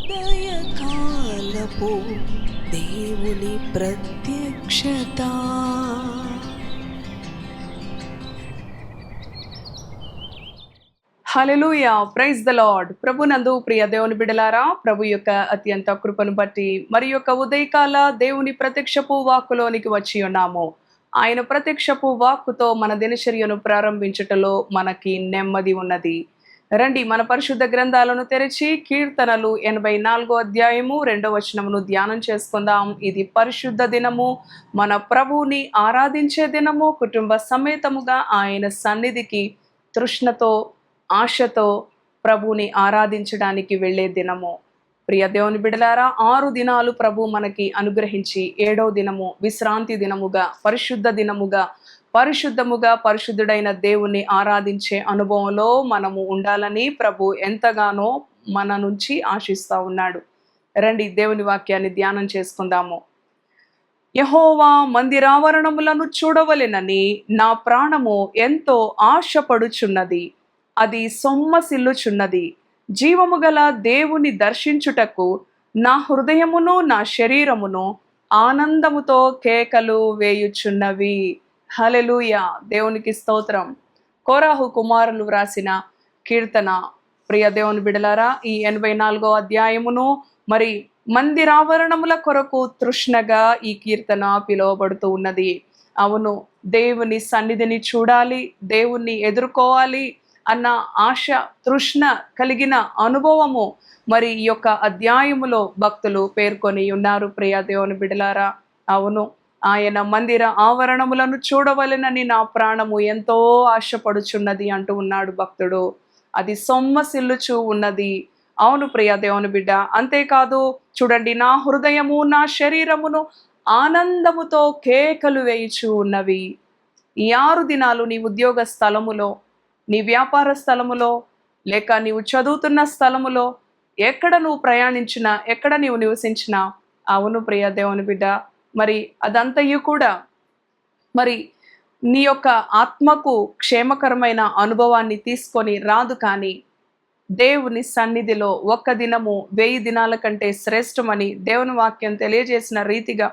ఉదయకాలపు దేవుని ప్రత్యక్షత. హల్లెలూయా, ప్రైజ్ ద లార్డ్. ప్రభునందు ప్రియ దేవుని బిడలారా, ప్రభు యొక్క అత్యంత కృపను బట్టి మరి యొక్క ఉదయకాల దేవుని ప్రత్యక్షపు వాక్కులోనికి వచ్చి ఉన్నాము. ఆయన ప్రత్యక్షపు వాక్కుతో మన దినచర్యను ప్రారంభించుటలో మనకి నెమ్మది ఉన్నది. రండి, మన పరిశుద్ధ గ్రంథాలను తెరిచి కీర్తనలు 84వ అధ్యాయము 2వ వచనమును ధ్యానం చేసుకుందాం. ఇది పరిశుద్ధ దినము, మన ప్రభువుని ఆరాధించే దినము. కుటుంబ సమేతముగా ఆయన సన్నిధికి తృష్ణతో ఆశతో ప్రభుని ఆరాధించడానికి వెళ్ళే దినము. ప్రియ దేవుని బిడలారా, 6 దినాలు ప్రభు మనకి అనుగ్రహించి 7వ దినము విశ్రాంతి దినముగా, పరిశుద్ధ దినముగా, పరిశుద్ధముగా పరిశుద్ధుడైన దేవుణ్ణి ఆరాధించే అనుభవంలో మనము ఉండాలని ప్రభు ఎంతగానో మన నుంచి ఆశిస్తూ ఉన్నాడు. రండి, దేవుని వాక్యాన్ని ధ్యానం చేసుకుందాము. యెహోవా మందిరావరణములను చూడవలెనని నా ప్రాణము ఎంతో ఆశపడుచున్నది, అది సొమ్మసిల్లుచున్నది. జీవము గల దేవుని దర్శించుటకు నా హృదయమును నా శరీరమును ఆనందముతో కేకలు వేయుచున్నవి. హల్లెలూయా, దేవునికి స్తోత్రం. కోరాహు కుమారులు వ్రాసిన కీర్తన. ప్రియ దేవుని బిడలారా, ఈ 84వ అధ్యాయమును మరి మందిరావరణముల కొరకు తృష్ణగా ఈ కీర్తన పిలువబడుతూ ఉన్నది. అవును, దేవుని సన్నిధిని చూడాలి, దేవుణ్ణి ఎదుర్కోవాలి అన్న ఆశ, తృష్ణ కలిగిన అనుభవము మరి ఈ యొక్క అధ్యాయములో భక్తులు పేర్కొని ఉన్నారు. ప్రియ దేవుని బిడలారా, అవును, ఆయన మందిర ఆవరణములను చూడవలెనని నా ప్రాణము ఎంతో ఆశపడుచున్నది అంటూ ఉన్నాడు భక్తుడు. అది సొమ్మసిల్లుచు ఉన్నది. అవును ప్రియ దేవుని బిడ్డ, అంతేకాదు చూడండి, నా హృదయము నా శరీరమును ఆనందముతో కేకలు వేయుచు ఉన్నవి. ఈ 6 దినాలు నీ ఉద్యోగ స్థలములో, నీ వ్యాపార స్థలములో, లేక నీవు చదువుతున్న స్థలములో, ఎక్కడ నువ్వు ప్రయాణించినా, ఎక్కడ నీవు నివసించినా, అవును ప్రియ దేవుని బిడ్డ, మరి అదంతయు కూడా మరి నీ యొక్క ఆత్మకు క్షేమకరమైన అనుభవాన్ని తీసుకొని రాదు. కానీ దేవుని సన్నిధిలో 1 దినము 1000 దినాల కంటే శ్రేష్టమని దేవుని వాక్యం తెలియజేసిన రీతిగా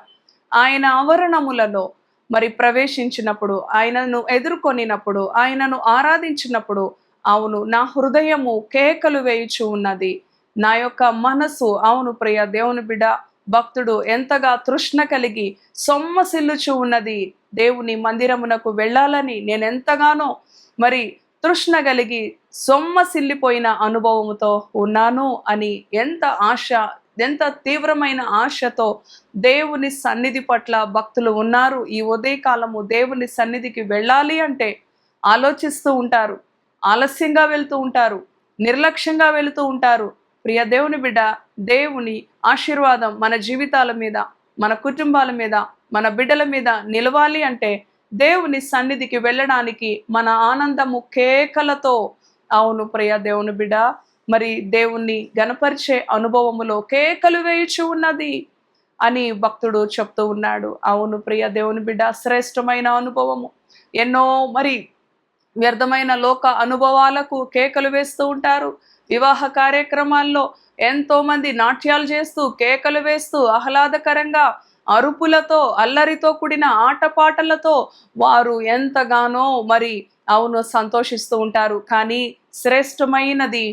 ఆయన ఆవరణములలో మరి ప్రవేశించినప్పుడు, ఆయనను ఎదుర్కొనినప్పుడు, ఆయనను ఆరాధించినప్పుడు, అవును, నా హృదయము కేకలు వేయుచు ఉన్నది, నా యొక్క మనసు, అవును ప్రియ దేవుని బిడ్డ, భక్తుడు ఎంతగా తృష్ణ కలిగి సొమ్మసిల్లుచు ఉన్నది. దేవుని మందిరమునకు వెళ్ళాలని నేను ఎంతగానో మరి తృష్ణ కలిగి సొమ్మసిల్లిపోయిన అనుభవముతో ఉన్నాను అని ఎంత ఆశ, ఎంత తీవ్రమైన ఆశతో దేవుని సన్నిధి పట్ల భక్తులు ఉన్నారు. ఈ ఉదయకాలము దేవుని సన్నిధికి వెళ్ళాలి అంటే ఆలోచిస్తూ ఉంటారు, ఆలస్యంగా వెళ్తూ ఉంటారు, నిర్లక్ష్యంగా వెళుతూ ఉంటారు. ప్రియ దేవుని బిడ్డ, దేవుని ఆశీర్వాదం మన జీవితాల మీద, మన కుటుంబాల మీద, మన బిడ్డల మీద నిలవాలి అంటే దేవుని సన్నిధికి వెళ్ళడానికి మన ఆనందము కేకలతో, అవును ప్రియ దేవుని బిడ్డ, మరి దేవుణ్ణి గణపరిచే అనుభవములో కేకలు వేయుచు ఉన్నది అని భక్తుడు చెప్తూ ఉన్నాడు. అవును ప్రియ దేవుని బిడ్డ, శ్రేష్టమైన అనుభవము. ఎన్నో మరి వ్యర్థమైన లోక అనుభవాలకు కేకలు వేస్తూ ఉంటారు. వివాహ కార్యక్రమాల్లో ఎంతో మంది నాట్యాలు చేస్తూ, కేకలు వేస్తూ, ఆహ్లాదకరంగా అరుపులతో, అల్లరితో కూడిన ఆటపాటలతో వారు ఎంతగానో మరి అవును సంతోషిస్తూ ఉంటారు. కానీ శ్రేష్టమైనది,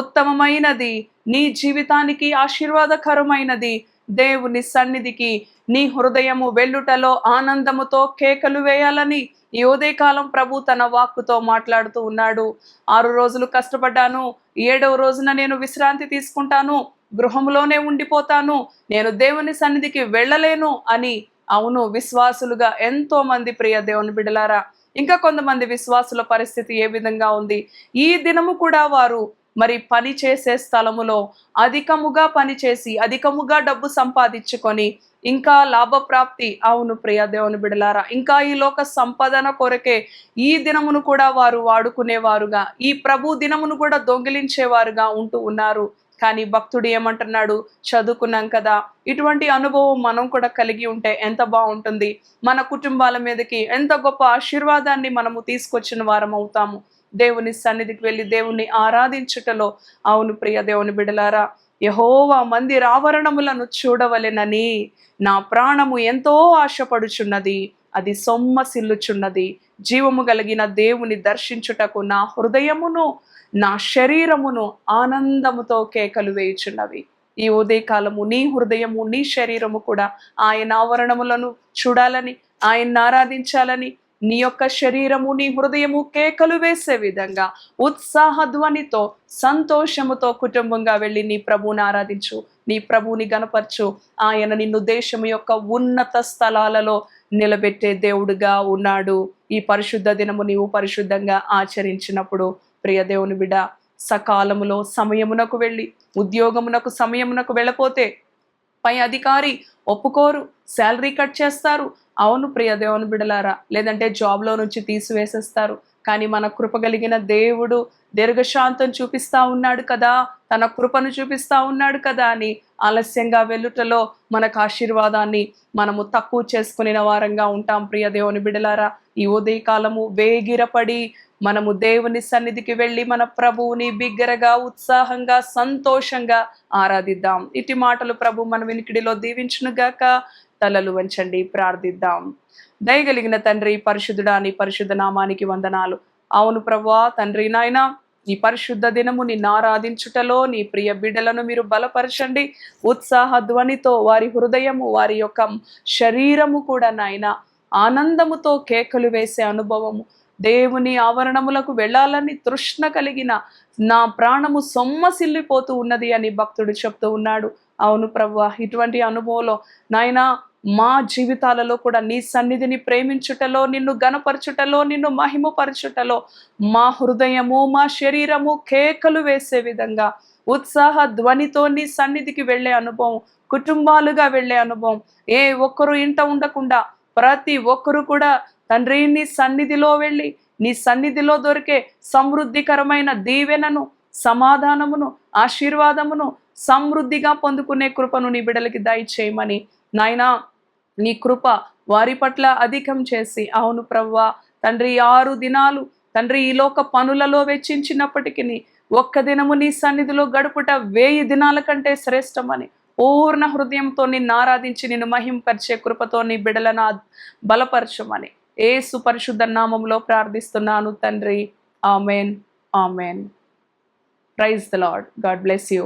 ఉత్తమమైనది, నీ జీవితానికి ఆశీర్వాదకరమైనది దేవుని సన్నిధికి నీ హృదయము వెళ్ళుటలో ఆనందముతో కేకలు వేయాలని ఈ ఉదయకాలం ప్రభు తన వాక్కుతో మాట్లాడుతూ ఉన్నాడు. 6 రోజులు కష్టపడ్డాను, 7వ రోజున నేను విశ్రాంతి తీసుకుంటాను, గృహంలోనే ఉండిపోతాను, నేను దేవుని సన్నిధికి వెళ్ళలేను అని, అవును, విశ్వాసులుగా ఎంతో మంది ప్రియ దేవుని బిడ్డలారా, ఇంకా కొంతమంది విశ్వాసుల పరిస్థితి ఏ విధంగా ఉంది? ఈ దినము కూడా వారు మరి పని చేసే స్థలములో అధికముగా పనిచేసి, అధికముగా డబ్బు సంపాదించుకొని, ఇంకా లాభప్రాప్తి, అవును ప్రియ దేవుని బిడలారా, ఇంకా ఈ లోక సంపదన కొరకే ఈ దినమును కూడా వారు వాడుకునేవారుగా, ఈ ప్రభు దినమును కూడా దొంగిలించేవారుగా ఉంటూ ఉన్నారు. కానీ భక్తుడు ఏమంటున్నాడు? చదువుకున్నాం కదా, ఇటువంటి అనుభవం మనం కూడా కలిగి ఉంటే ఎంత బాగుంటుంది, మన కుటుంబాల మీదకి ఎంత గొప్ప ఆశీర్వాదాన్ని మనము తీసుకొచ్చిన వారం అవుతాము. దేవుని సన్నిధికి వెళ్ళి దేవుణ్ణి ఆరాధించుటలో, అవును ప్రియ దేవుని బిడలారా, యెహోవా మందిర ఆవరణములను చూడవలెనని నా ప్రాణము ఎంతో ఆశపడుచున్నది, అది సొమ్మసిల్లుచున్నది. జీవము కలిగిన దేవుని దర్శించుటకు నా హృదయమును నా శరీరమును ఆనందముతో కేకలు వేయుచున్నవి. ఈ ఉదయకాలము నీ హృదయము నీ శరీరము కూడా ఆయన ఆవరణములను చూడాలని, ఆయన్ని ఆరాధించాలని, నీ యొక్క శరీరము నీ హృదయము కేకలు వేసే విధంగా ఉత్సాహ ధ్వనితో సంతోషముతో కుటుంబంగా వెళ్ళి నీ ప్రభువుని ఆరాధించు, నీ ప్రభువుని గణపరచు. ఆయన నిన్ను దేశము యొక్క ఉన్నత స్థలాలలో నిలబెట్టే దేవుడుగా ఉన్నాడు. ఈ పరిశుద్ధ దినము నీవు పరిశుద్ధంగా ఆచరించినప్పుడు ప్రియ దేవుని బిడ్డ, సకాలములో సమయమునకు వెళ్ళి, ఉద్యోగమునకు సమయమునకు వెళ్ళపోతే పై అధికారి ఒప్పుకోరు, శాలరీ కట్ చేస్తారు. అవును ప్రియ దేవుని బిడలారా, లేదంటే జాబ్లో నుంచి తీసివేసేస్తారు. కానీ మన కృప కలిగిన దేవుడు దీర్ఘశాంతం చూపిస్తా ఉన్నాడు కదా, తన కృపను చూపిస్తా ఉన్నాడు కదా అని ఆలస్యంగా వెళ్ళుటలో మనకు ఆశీర్వాదాన్ని మనము తక్కువ చేసుకునే వారంగా ఉంటాం. ప్రియ దేవుని బిడలారా, ఈ ఉదయకాలము వేగిరపడి మనము దేవుని సన్నిధికి వెళ్ళి మన ప్రభువుని బిగ్గరగా, ఉత్సాహంగా, సంతోషంగా ఆరాధిద్దాం. ఇటు మాటలు ప్రభు మన వినికిడిలో దీవించునుగాక. తలలు వంచండి, ప్రార్థిద్దాం. దయగలిగిన తండ్రి, పరిశుద్ధుడా, నీ పరిశుద్ధ నామానికి వందనాలు. అవును ప్రభువా, తండ్రి నాయన, ఈ పరిశుద్ధ దినము నిన్ను ఆరాధించుటలో నీ ప్రియ బిడ్డలను మీరు బలపరచండి. ఉత్సాహ ధ్వనితో వారి హృదయము, వారి యొక్క శరీరము కూడా నాయన ఆనందముతో కేకలు వేసే అనుభవము, దేవుని ఆవరణములకు వెళ్ళాలని తృష్ణ కలిగిన నా ప్రాణము సొమ్మసిల్లిపోతూ ఉన్నది అని భక్తుడు చెప్తూ ఉన్నాడు. అవును ప్రభువా, ఇటువంటి అనుభవంలో నాయనా మా జీవితాలలో కూడా నీ సన్నిధిని ప్రేమించుటలో, నిన్ను గణపరచుటలో, నిన్ను మహిమపరచుటలో మా హృదయము మా శరీరము కేకలు వేసే విధంగా ఉత్సాహ ధ్వనితో నీ సన్నిధికి వెళ్ళే అనుభవం, కుటుంబాలుగా వెళ్ళే అనుభవం, ఏ ఒక్కరు ఇంట ఉండకుండా ప్రతి ఒక్కరు కూడా తండ్రి నీ సన్నిధిలో వెళ్ళి నీ సన్నిధిలో దొరికే సమృద్ధికరమైన దీవెనను, సమాధానమును, ఆశీర్వాదమును సమృద్ధిగా పొందుకునే కృపను నీ బిడ్డలకి దయచేయమని నాయనా, నీ కృప వారి పట్ల అధికం చేసి, అవును ప్రభువా తండ్రి, 6 దినాలు తండ్రి ఈ లోక పనులలో వెచ్చించినప్పటికీ ఒక్క దినము నీ సన్నిధిలో గడుపుట 1000 దినాల కంటే శ్రేష్టమని పూర్ణ హృదయంతో నిన్ను ఆరాధించి నిన్ను మహింపరిచే కృపతో నీ బిడ్డలను బలపరచమని యేసు పరిశుద్ధ నామములో ప్రార్థిస్తున్నాను తండ్రి. Amen, amen. Praise the Lord. God bless you.